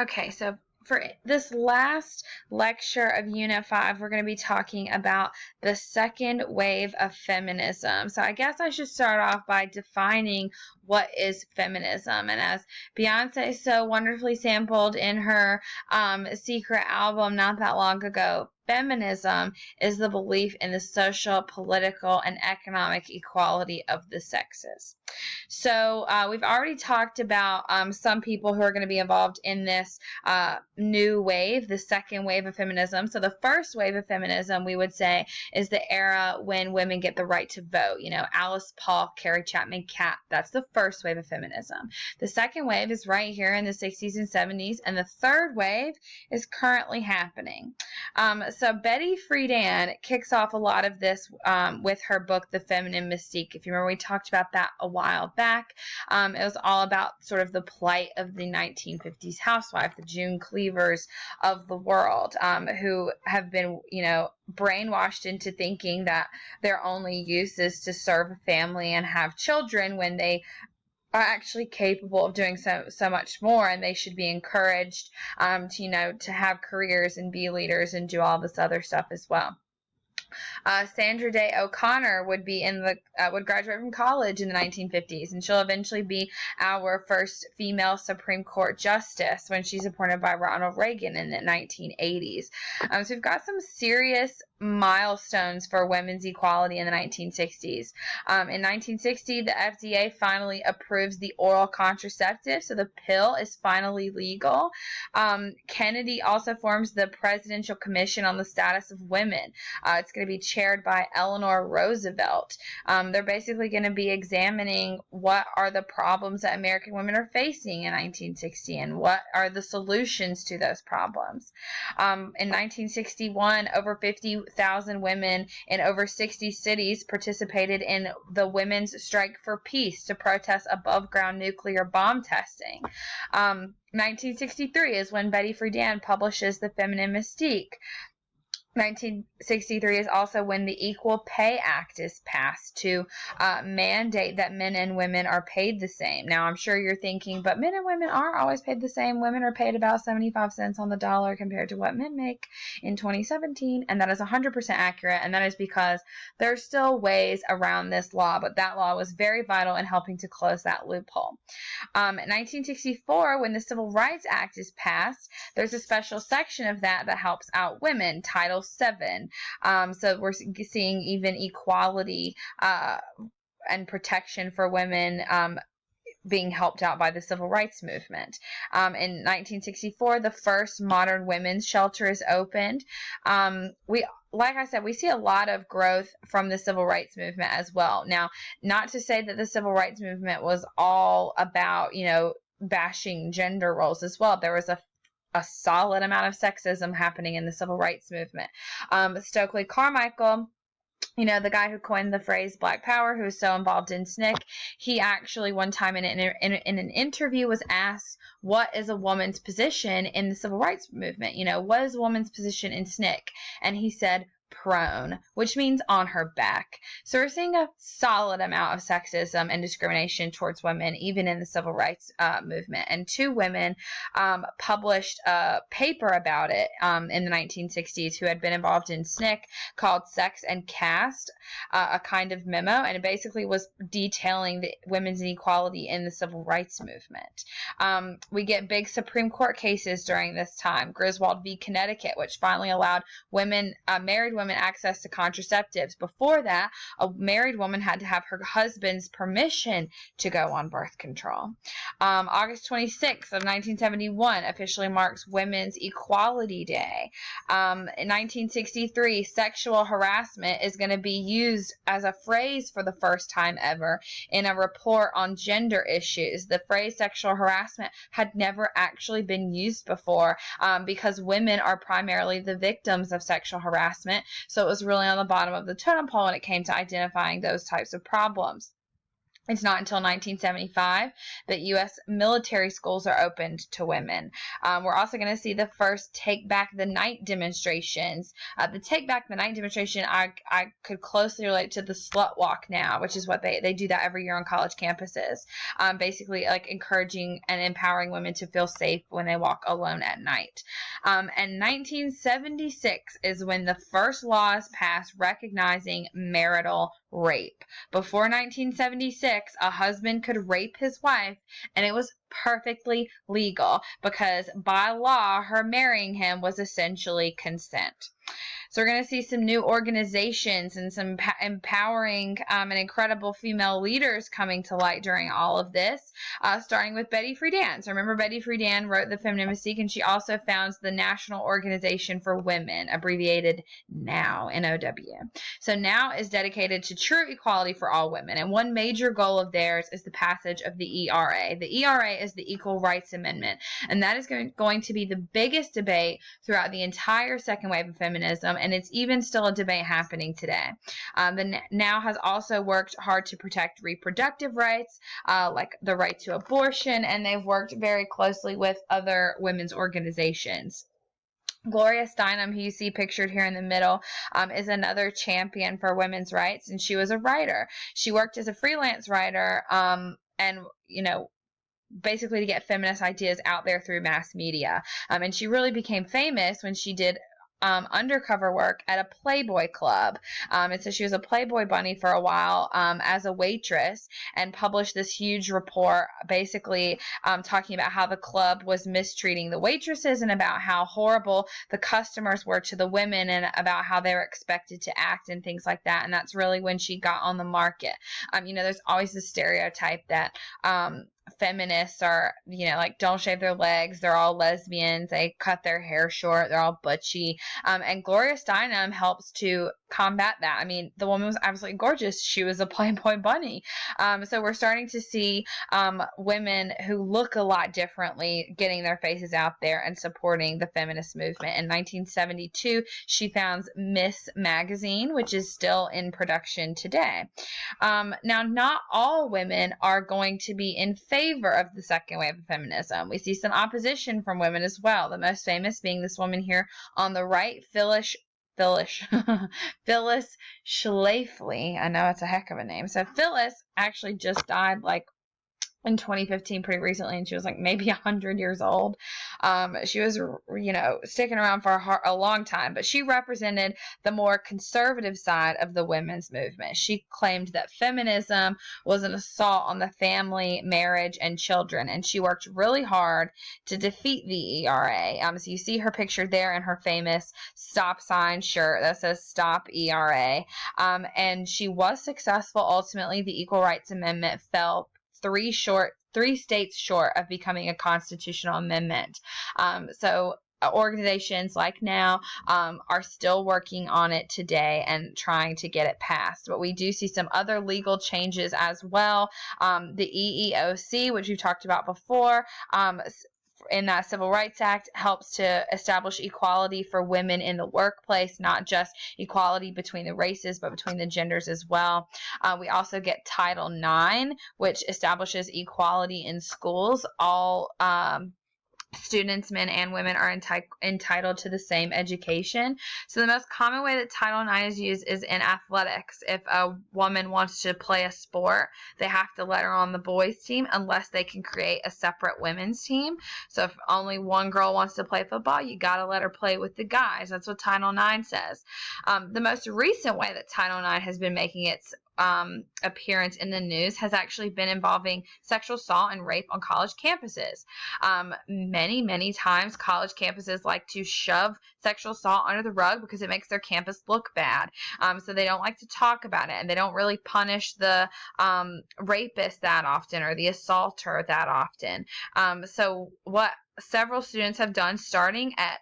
Okay, so for this last lecture of Unit 5, we're going to be talking about the second wave of feminism. So I guess I should start off by defining what is feminism. And as Beyonce so wonderfully sampled in her Secret album not that long ago, feminism is the belief in the social, political, and economic equality of the sexes. So we've already talked about some people who are going to be involved in this new wave, the second wave of feminism. So the first wave of feminism, we would say, is the era when women get the right to vote. You know, Alice Paul, Carrie Chapman Catt. That's the first wave of feminism. The second wave is right here in the 60s and 70s, and the third wave is currently happening. So Betty Friedan kicks off a lot of this with her book, The Feminine Mystique. If you remember, we talked about that a while back. It was all about sort of the plight of the 1950s housewife, the June Cleavers of the world, who have been, brainwashed into thinking that their only use is to serve a family and have children when they are actually capable of doing so much more, and they should be encouraged to have careers and be leaders and do all this other stuff as well. Sandra Day O'Connor would graduate from college in the 1950s, and she'll eventually be our first female Supreme Court justice when she's appointed by Ronald Reagan in the 1980s. So we've got some serious milestones for women's equality in the 1960s. In 1960, the FDA finally approves the oral contraceptive, so the pill is finally legal. Kennedy also forms the Presidential Commission on the Status of Women. It's going to be chaired by Eleanor Roosevelt. They're basically going to be examining what are the problems that American women are facing in 1960 and what are the solutions to those problems. In 1961, over 50,000 women in over 60 cities participated in the Women's Strike for Peace to protest above-ground nuclear bomb testing. 1963 is when Betty Friedan publishes The Feminine Mystique. 1963 is also when the Equal Pay Act is passed to mandate that men and women are paid the same. Now, I'm sure you're thinking, but men and women aren't always paid the same. Women are paid about 75 cents on the dollar compared to what men make in 2017, and that is 100% accurate, and that is because there are still ways around this law, but that law was very vital in helping to close that loophole. In 1964, when the Civil Rights Act is passed, there's a special section of that helps out women, Title VII. So we're seeing even equality and protection for women being helped out by the civil rights movement. In 1964, the first modern women's shelter is opened. Like I said, we see a lot of growth from the civil rights movement as well. Now, not to say that the civil rights movement was all about, bashing gender roles as well. There was a solid amount of sexism happening in the civil rights movement. Stokely Carmichael, the guy who coined the phrase Black Power, who was so involved in SNCC, he actually one time in an interview was asked, what is a woman's position in the civil rights movement? What is a woman's position in SNCC? And he said, prone, which means on her back. So we're seeing a solid amount of sexism and discrimination towards women, even in the civil rights movement. And two women published a paper about it in the 1960s who had been involved in SNCC called Sex and Caste, a kind of memo, and it basically was detailing the women's inequality in the civil rights movement. We get big Supreme Court cases during this time. Griswold v. Connecticut, which finally allowed married women access to contraceptives. Before that, a married woman had to have her husband's permission to go on birth control. August 26th of 1971 officially marks Women's Equality Day. In 1963, sexual harassment is going to be used as a phrase for the first time ever in a report on gender issues. The phrase sexual harassment had never actually been used before because women are primarily the victims of sexual harassment. So it was really on the bottom of the totem pole when it came to identifying those types of problems. It's not until 1975 that U.S. military schools are opened to women. We're also going to see the first Take Back the Night demonstrations. The Take Back the Night demonstration, I could closely relate to the Slut Walk now, which is what they do that every year on college campuses. Basically, like encouraging and empowering women to feel safe when they walk alone at night. And 1976 is when the first laws passed recognizing marital rape. Before 1976, a husband could rape his wife, and it was perfectly legal because by law, her marrying him was essentially consent. So we're going to see some new organizations and some empowering and incredible female leaders coming to light during all of this, starting with Betty Friedan. So remember, Betty Friedan wrote the Feminism, and she also founds the National Organization for Women, abbreviated NOW, N-O-W. So NOW is dedicated to true equality for all women, and one major goal of theirs is the passage of the ERA. The ERA is the Equal Rights Amendment, and that is going to be the biggest debate throughout the entire second wave of feminism, and it's even still a debate happening today. The NOW has also worked hard to protect reproductive rights, like the right to abortion, and they've worked very closely with other women's organizations. Gloria Steinem, who you see pictured here in the middle, is another champion for women's rights, and she was a writer. She worked as a freelance writer, and, basically to get feminist ideas out there through mass media. And she really became famous when she did undercover work at a Playboy club. And so she was a Playboy bunny for a while as a waitress, and published this huge report basically talking about how the club was mistreating the waitresses and about how horrible the customers were to the women and about how they were expected to act and things like that. And that's really when she got on the market. There's always the stereotype that feminists are, like don't shave their legs, they're all lesbians, they cut their hair short, they're all butchy. And Gloria Steinem helps to combat that. I mean, the woman was absolutely gorgeous. She was a Playboy bunny. So we're starting to see women who look a lot differently getting their faces out there and supporting the feminist movement. In 1972, she founds Miss Magazine, which is still in production today. Now, not all women are going to be in favor of the second wave of feminism. We see some opposition from women as well, the most famous being this woman here on the right, Phyllis Schlafly. I know it's a heck of a name. So Phyllis actually just died in 2015, pretty recently, and she was maybe 100 years old. She was, sticking around for a long time, but she represented the more conservative side of the women's movement. She claimed that feminism was an assault on the family, marriage, and children, and she worked really hard to defeat the ERA. So you see her pictured there in her famous stop sign shirt that says Stop ERA, and she was successful. Ultimately, the Equal Rights Amendment fell three states short of becoming a constitutional amendment. So organizations like NOW are still working on it today and trying to get it passed. But we do see some other legal changes as well. The EEOC, which we've talked about before, in that Civil Rights Act, helps to establish equality for women in the workplace, not just equality between the races, but between the genders as well. We also get Title IX, which establishes equality in schools. All students, men and women, are entitled to the same education. So the most common way that Title IX is used is in athletics. If a woman wants to play a sport, they have to let her on the boys' team unless they can create a separate women's team. So if only one girl wants to play football, you got to let her play with the guys. That's what Title IX says. The most recent way that Title IX has been making its appearance in the news has actually been involving sexual assault and rape on college campuses. Many times college campuses like to shove sexual assault under the rug because it makes their campus look bad. So they don't like to talk about it, and they don't really punish the rapist that often or the assaulter that often. So what several students have done, starting at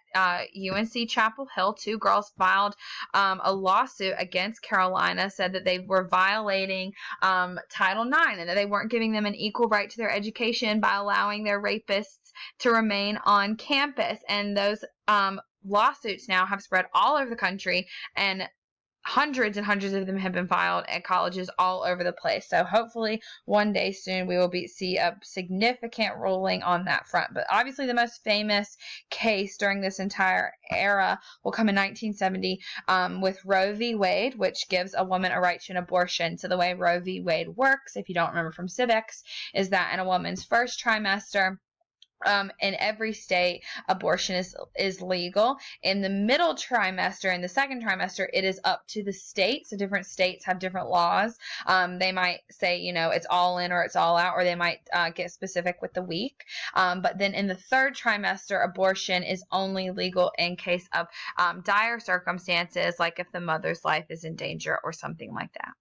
UNC Chapel Hill, 2 girls filed a lawsuit against Carolina, said that they were violating Title IX and that they weren't giving them an equal right to their education by allowing their rapists to remain on campus. And those lawsuits now have spread all over the country, and hundreds and hundreds of them have been filed at colleges all over the place. So hopefully one day soon we will see a significant ruling on that front. But obviously the most famous case during this entire era will come in 1970 with Roe v. Wade, which gives a woman a right to an abortion. So the way Roe v. Wade works, if you don't remember from civics, is that in a woman's first trimester, in every state, abortion is legal. In the middle trimester, in the second trimester, it is up to the state. So different states have different laws. They might say, it's all in or it's all out, or they might get specific with the week. But then in the third trimester, abortion is only legal in case of dire circumstances, like if the mother's life is in danger or something like that.